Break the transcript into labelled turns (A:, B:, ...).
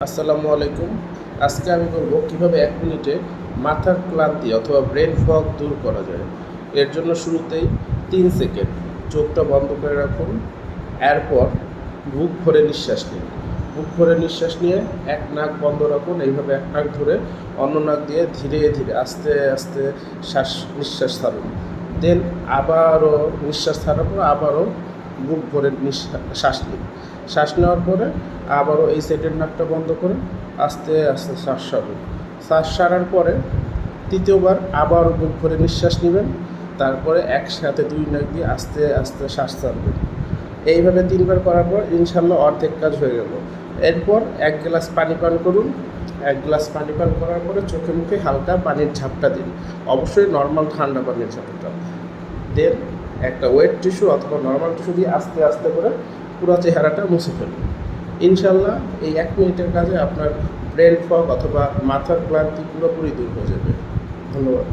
A: আসসালামু আলাইকুম। আজকে আমি বলব কিভাবে 1 মিনিটে মাথার ক্লান্তি অথবা ব্রেন ফগ দূর করা যায়। এর জন্য শুরুতেই 3 সেকেন্ড চোখটা বন্ধ করে রাখুন। এরপর বুক ভরে নিঃশ্বাস নিন। বুক ভরে নিঃশ্বাস নিয়ে এক নাক বন্ধ রাখুন। এইভাবে এক নাক ধরে অন্য নাক দিয়ে ধীরে ধীরে আস্তে আস্তে নিঃশ্বাস ছাড়ুন। দেন আবারও নিঃশ্বাস ছাড়ার পর আবারও বুক ভরে শ্বাস নিন। শ্বাস নেওয়ার পরে আবারও এই সাইডের নাকটা বন্ধ করে আস্তে আস্তে শ্বাস ছাড়ুন। শ্বাস ছাড়ার পরে তৃতীয়বার আবারও বুক ভরে নিঃশ্বাস নেবেন। তারপরে একসাথে 2 নাক দিয়ে আস্তে আস্তে শ্বাস ছাড়বেন। এইভাবে 3 বার করার পর ইনশাল্লাহ অর্ধেক কাজ হয়ে গেল। এরপর 1 গ্লাস পানি পান করুন। 1 গ্লাস পানি পান করার পরে চোখে মুখে হালকা পানির ঝাপটা দিন। অবশ্যই নর্মাল ঠান্ডা পানির ঝাপটা। দেন একটা ওয়েট টিস্যু অথবা নর্মাল টিস্যু দিয়ে আস্তে আস্তে করে পুরো চেহারাটা মুছে ফেলুন। ইনশাল্লাহ এই 1 মিনিটের কাজে আপনার ব্রেন ফগ অথবা মাথার ক্লান্তি পুরোপুরি দূর হয়ে যাবে। ধন্যবাদ।